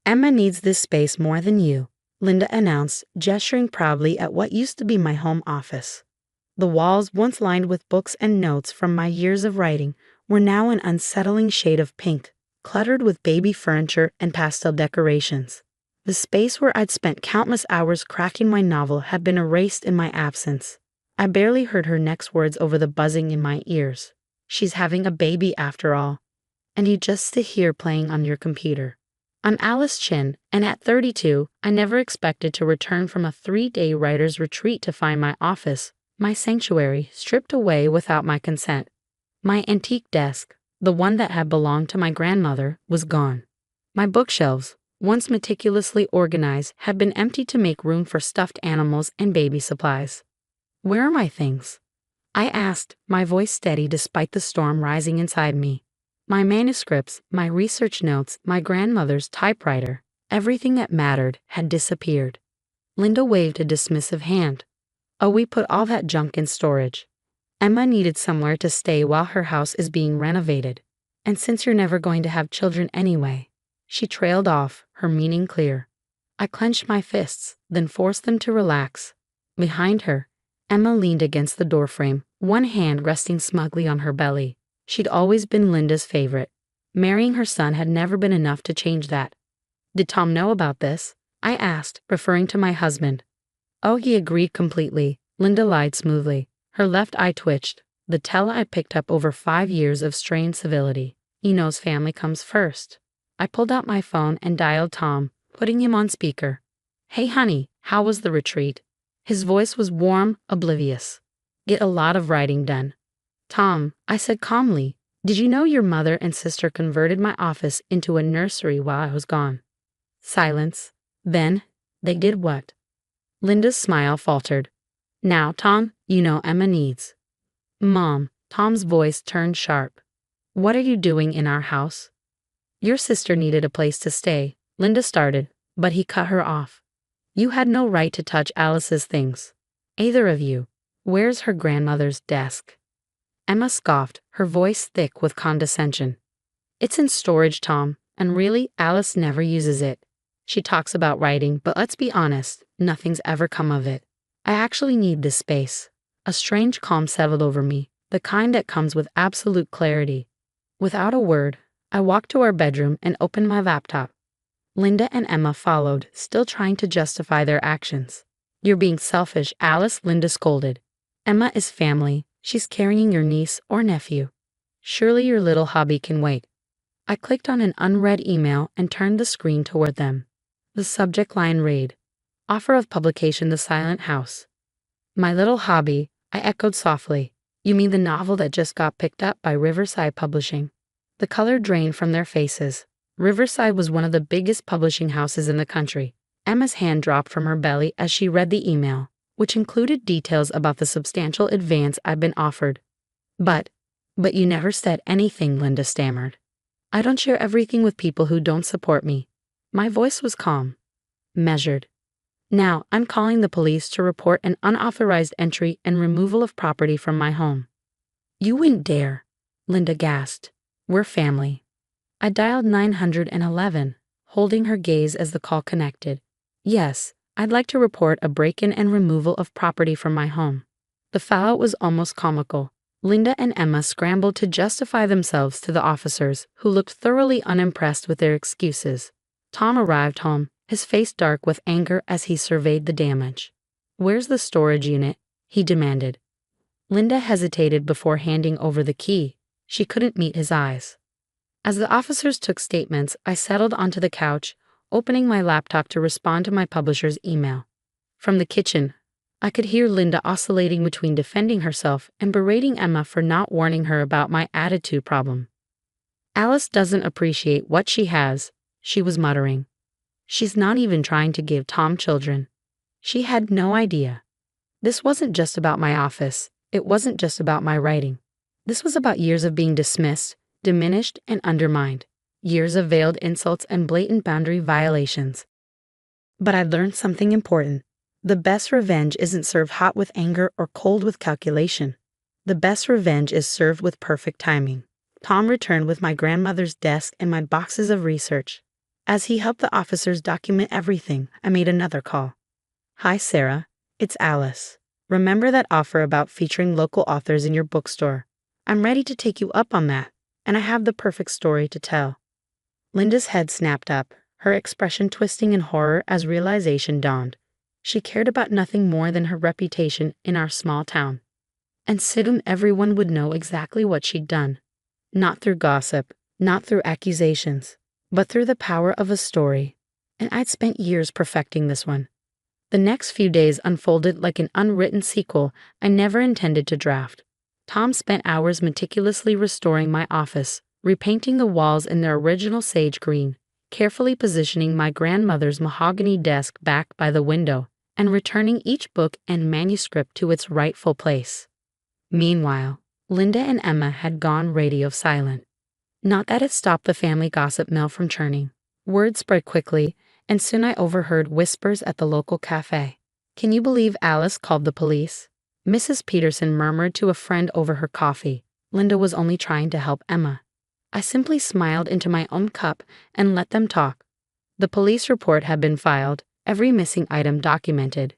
Emma needs this space more than you, Linda announced, gesturing proudly at what used to be my home office. The walls, once lined with books and notes from my years of writing, were now an unsettling shade of pink, cluttered with baby furniture and pastel decorations. The space where I'd spent countless hours cracking my novel had been erased in my absence. I barely heard her next words over the buzzing in my ears. She's having a baby after all. And you just sit here playing on your computer. I'm Alice Chin, and at 32, I never expected to return from a 3-day writer's retreat to find my office, my sanctuary, stripped away without my consent. My antique desk, the one that had belonged to my grandmother, was gone. My bookshelves, once meticulously organized, had been emptied to make room for stuffed animals and baby supplies. Where are my things? I asked, my voice steady despite the storm rising inside me. My manuscripts, my research notes, my grandmother's typewriter, everything that mattered had disappeared. Linda waved a dismissive hand. Oh, we put all that junk in storage. Emma needed somewhere to stay while her house is being renovated. And since you're never going to have children anyway. She trailed off, her meaning clear. I clenched my fists, then forced them to relax. Behind her, Emma leaned against the doorframe, one hand resting smugly on her belly. She'd always been Linda's favorite. Marrying her son had never been enough to change that. Did Tom know about this? I asked, referring to my husband. Oh, he agreed completely, Linda lied smoothly. Her left eye twitched, the tell I picked up over 5 years of strained civility. He knows family comes first. I pulled out my phone and dialed Tom, putting him on speaker. Hey honey, how was the retreat? His voice was warm, oblivious. Get a lot of writing done. Tom, I said calmly, did you know your mother and sister converted my office into a nursery while I was gone? Silence. Then, they did what? Linda's smile faltered. Now, Tom, you know Emma needs. Mom, Tom's voice turned sharp. What are you doing in our house? Your sister needed a place to stay, Linda started, but he cut her off. You had no right to touch Alice's things. Either of you. Where's her grandmother's desk? Emma scoffed, her voice thick with condescension. It's in storage, Tom, and really, Alice never uses it. She talks about writing, but let's be honest, nothing's ever come of it. I actually need this space. A strange calm settled over me, the kind that comes with absolute clarity. Without a word, I walked to our bedroom and opened my laptop. Linda and Emma followed, still trying to justify their actions. You're being selfish, Alice, Linda scolded. Emma is family. She's carrying your niece or nephew. Surely your little hobby can wait. I clicked on an unread email and turned the screen toward them. The subject line read, Offer of publication The Silent House. My little hobby, I echoed softly. You mean the novel that just got picked up by Riverside Publishing? The color drained from their faces. Riverside was one of the biggest publishing houses in the country. Emma's hand dropped from her belly as she read the email, which included details about the substantial advance I'd been offered. But you never said anything, Linda stammered. I don't share everything with people who don't support me. My voice was calm, measured. Now, I'm calling the police to report an unauthorized entry and removal of property from my home. You wouldn't dare, Linda gasped. We're family. I dialed 911, holding her gaze as the call connected. Yes, I'd like to report a break-in and removal of property from my home. The fallout was almost comical. Linda and Emma scrambled to justify themselves to the officers, who looked thoroughly unimpressed with their excuses. Tom arrived home, his face dark with anger as he surveyed the damage. Where's the storage unit? He demanded. Linda hesitated before handing over the key. She couldn't meet his eyes. As the officers took statements, I settled onto the couch, opening my laptop to respond to my publisher's email. From the kitchen, I could hear Linda oscillating between defending herself and berating Emma for not warning her about my attitude problem. Alice doesn't appreciate what she has, she was muttering. She's not even trying to give Tom children. She had no idea. This wasn't just about my office. It wasn't just about my writing. This was about years of being dismissed, diminished, and undermined. Years of veiled insults and blatant boundary violations. But I learned something important. The best revenge isn't served hot with anger or cold with calculation. The best revenge is served with perfect timing. Tom returned with my grandmother's desk and my boxes of research. As he helped the officers document everything, I made another call. Hi, Sarah. It's Alice. Remember that offer about featuring local authors in your bookstore? I'm ready to take you up on that, and I have the perfect story to tell. Linda's head snapped up, her expression twisting in horror as realization dawned. She cared about nothing more than her reputation in our small town. And soon everyone would know exactly what she'd done. Not through gossip, not through accusations, but through the power of a story. And I'd spent years perfecting this one. The next few days unfolded like an unwritten sequel I never intended to draft. Tom spent hours meticulously restoring my office, repainting the walls in their original sage green, carefully positioning my grandmother's mahogany desk back by the window, and returning each book and manuscript to its rightful place. Meanwhile, Linda and Emma had gone radio silent. Not that it stopped the family gossip mill from churning. Word spread quickly, and soon I overheard whispers at the local cafe. "Can you believe Alice called the police?" Mrs. Peterson murmured to a friend over her coffee. Linda was only trying to help Emma. I simply smiled into my own cup and let them talk. The police report had been filed, every missing item documented.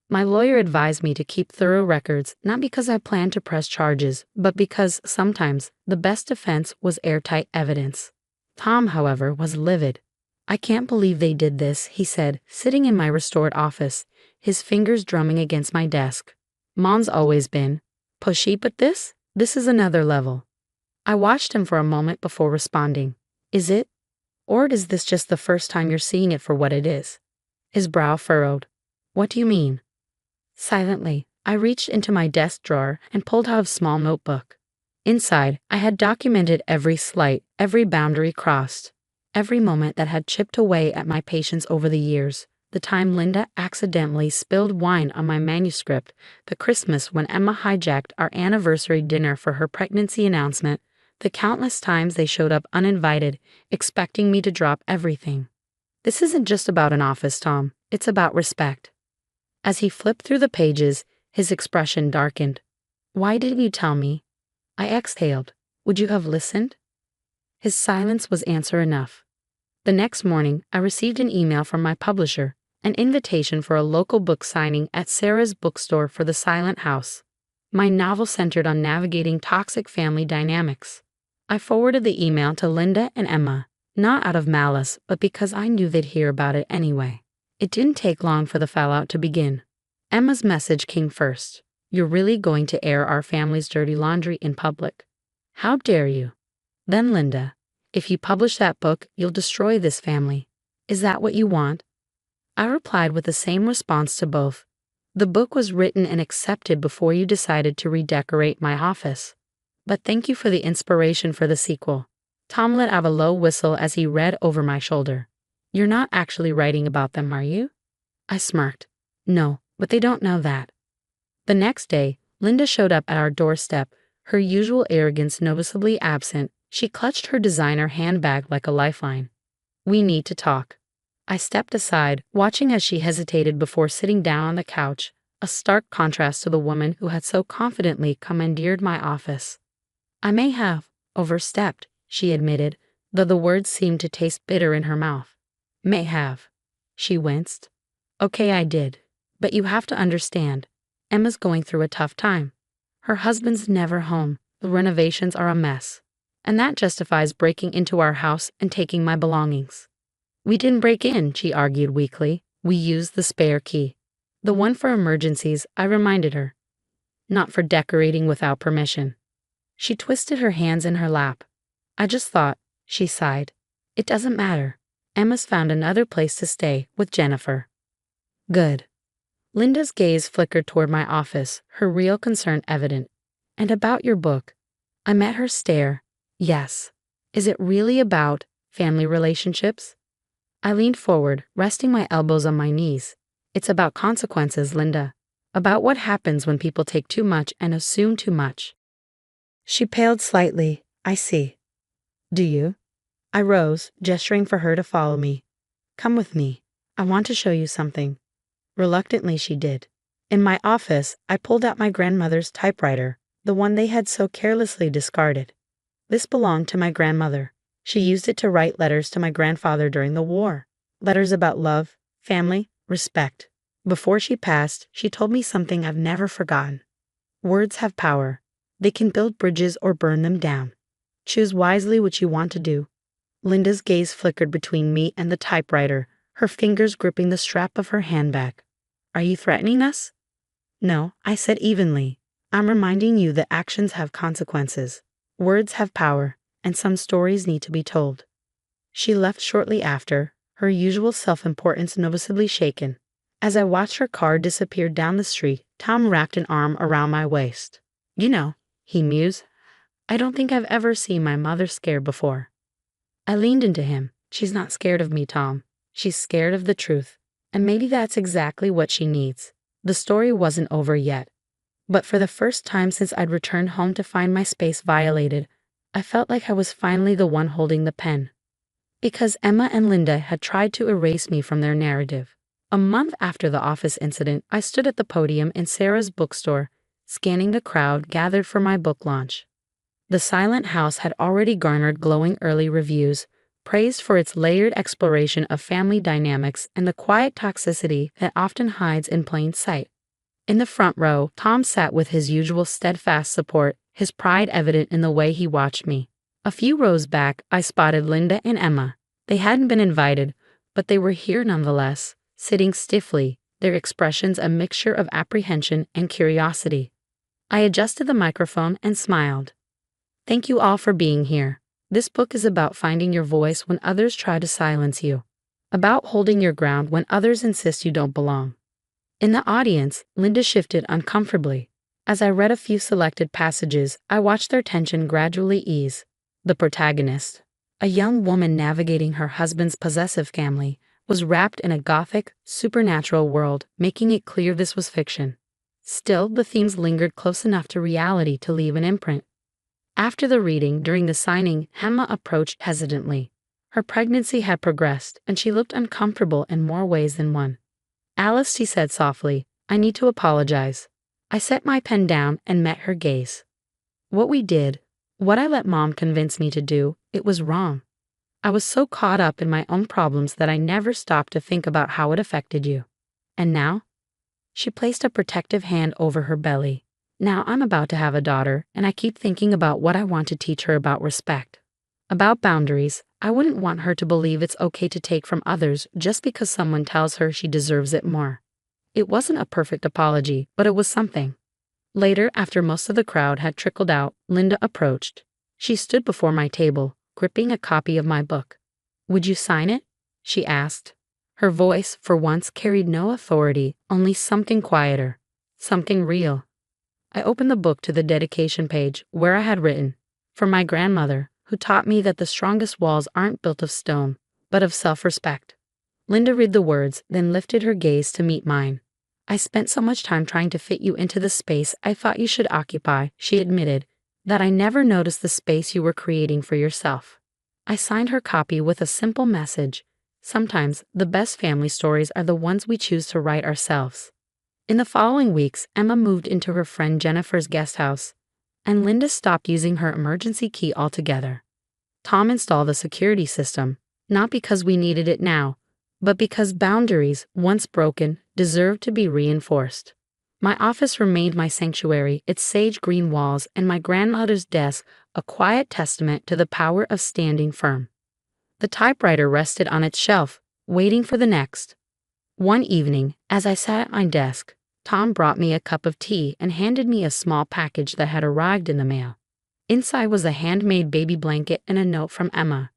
My lawyer advised me to keep thorough records, not because I planned to press charges, but because, sometimes, the best defense was airtight evidence. Tom, however, was livid. "I can't believe they did this," he said, sitting in my restored office, his fingers drumming against my desk. "Mom's always been pushy, but this is another level." I watched him for a moment before responding. "Is it? Or is this just the first time you're seeing it for what it is?" His brow furrowed. "What do you mean?" Silently, I reached into my desk drawer and pulled out a small notebook. Inside, I had documented every slight, every boundary crossed, every moment that had chipped away at my patience over the years. The time Linda accidentally spilled wine on my manuscript, the Christmas when Emma hijacked our anniversary dinner for her pregnancy announcement, the countless times they showed up uninvited, expecting me to drop everything. "This isn't just about an office, Tom. It's about respect." As he flipped through the pages, his expression darkened. "Why didn't you tell me?" I exhaled. "Would you have listened?" His silence was answer enough. The next morning, I received an email from my publisher, an invitation for a local book signing at Sarah's bookstore for The Silent House. My novel centered on navigating toxic family dynamics. I forwarded the email to Linda and Emma, not out of malice, but because I knew they'd hear about it anyway. It didn't take long for the fallout to begin. Emma's message came first. "You're really going to air our family's dirty laundry in public? How dare you?" Then Linda, "If you publish that book, you'll destroy this family. Is that what you want?" I replied with the same response to both. "The book was written and accepted before you decided to redecorate my office. But thank you for the inspiration for the sequel." Tom let out a low whistle as he read over my shoulder. "You're not actually writing about them, are you?" I smirked. "No, but they don't know that." The next day, Linda showed up at our doorstep, her usual arrogance noticeably absent. She clutched her designer handbag like a lifeline. "We need to talk." I stepped aside, watching as she hesitated before sitting down on the couch, a stark contrast to the woman who had so confidently commandeered my office. "I may have overstepped," she admitted, though the words seemed to taste bitter in her mouth. "May have." She winced. "Okay, I did. But you have to understand, Emma's going through a tough time. Her husband's never home, the renovations are a mess. And that justifies breaking into our house and taking my belongings." "We didn't break in," she argued weakly. "We used the spare key. The one for emergencies," I reminded her. "Not for decorating without permission." She twisted her hands in her lap. "I just thought," she sighed. "It doesn't matter. Emma's found another place to stay, with Jennifer." "Good." Linda's gaze flickered toward my office, her real concern evident. "And about your book?" I met her stare. "Yes. Is it really about family relationships?" I leaned forward, resting my elbows on my knees. "It's about consequences, Linda. About what happens when people take too much and assume too much." She paled slightly. "I see." "Do you?" I rose, gesturing for her to follow me. "Come with me. I want to show you something." Reluctantly, she did. In my office, I pulled out my grandmother's typewriter, the one they had so carelessly discarded. This belonged to my grandmother. She used it to write letters to my grandfather during the war. Letters about love, family, respect. Before she passed, she told me something I've never forgotten. Words have power. They can build bridges or burn them down. Choose wisely what you want to do. Linda's gaze flickered between me and the typewriter, her fingers gripping the strap of her handbag. Are you threatening us? No, I said evenly. I'm reminding you that actions have consequences. Words have power, and some stories need to be told. She left shortly after, her usual self-importance noticeably shaken. As I watched her car disappear down the street, Tom wrapped an arm around my waist. You know, he mused, I don't think I've ever seen my mother scared before. I leaned into him. She's not scared of me, Tom. She's scared of the truth. And maybe that's exactly what she needs. The story wasn't over yet. But for the first time since I'd returned home to find my space violated, I felt like I was finally the one holding the pen. Because Emma and Linda had tried to erase me from their narrative. A month after the office incident, I stood at the podium in Sarah's bookstore, scanning the crowd gathered for my book launch. The Silent House had already garnered glowing early reviews, praised for its layered exploration of family dynamics and the quiet toxicity that often hides in plain sight. In the front row, Tom sat with his usual steadfast support, his pride evident in the way he watched me. A few rows back, I spotted Linda and Emma. They hadn't been invited, but they were here nonetheless, sitting stiffly, their expressions a mixture of apprehension and curiosity. I adjusted the microphone and smiled. Thank you all for being here. This book is about finding your voice when others try to silence you. About holding your ground when others insist you don't belong. In the audience, Linda shifted uncomfortably. As I read a few selected passages, I watched their tension gradually ease. The protagonist, a young woman navigating her husband's possessive family, was wrapped in a gothic, supernatural world, making it clear this was fiction. Still, the themes lingered close enough to reality to leave an imprint. After the reading, during the signing, Emma approached hesitantly. Her pregnancy had progressed, and she looked uncomfortable in more ways than one. Alice, she said softly, I need to apologize. I set my pen down and met her gaze. What we did, what I let Mom convince me to do, it was wrong. I was so caught up in my own problems that I never stopped to think about how it affected you. And now? She placed a protective hand over her belly. Now I'm about to have a daughter, and I keep thinking about what I want to teach her about respect. About boundaries. I wouldn't want her to believe it's okay to take from others just because someone tells her she deserves it more. It wasn't a perfect apology, but it was something. Later, after most of the crowd had trickled out, Linda approached. She stood before my table, gripping a copy of my book. Would you sign it? She asked. Her voice, for once, carried no authority, only something quieter, something real. I opened the book to the dedication page, where I had written, For my grandmother, who taught me that the strongest walls aren't built of stone, but of self-respect. Linda read the words, then lifted her gaze to meet mine. I spent so much time trying to fit you into the space I thought you should occupy, she admitted, that I never noticed the space you were creating for yourself. I signed her copy with a simple message. Sometimes, the best family stories are the ones we choose to write ourselves. In the following weeks, Emma moved into her friend Jennifer's guest house, and Linda stopped using her emergency key altogether. Tom installed a security system, not because we needed it now, but because boundaries, once broken, deserved to be reinforced. My office remained my sanctuary, its sage green walls and my grandmother's desk a quiet testament to the power of standing firm. The typewriter rested on its shelf, waiting for the next. One evening, as I sat at my desk, Tom brought me a cup of tea and handed me a small package that had arrived in the mail. Inside was a handmade baby blanket and a note from Emma.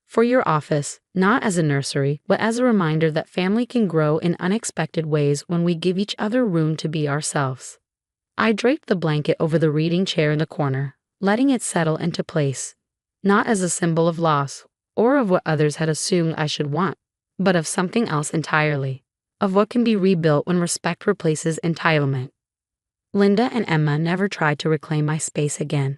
For your office, not as a nursery, but as a reminder that family can grow in unexpected ways when we give each other room to be ourselves. I draped the blanket over the reading chair in the corner, letting it settle into place, not as a symbol of loss, or of what others had assumed I should want, but of something else entirely, of what can be rebuilt when respect replaces entitlement. Linda and Emma never tried to reclaim my space again.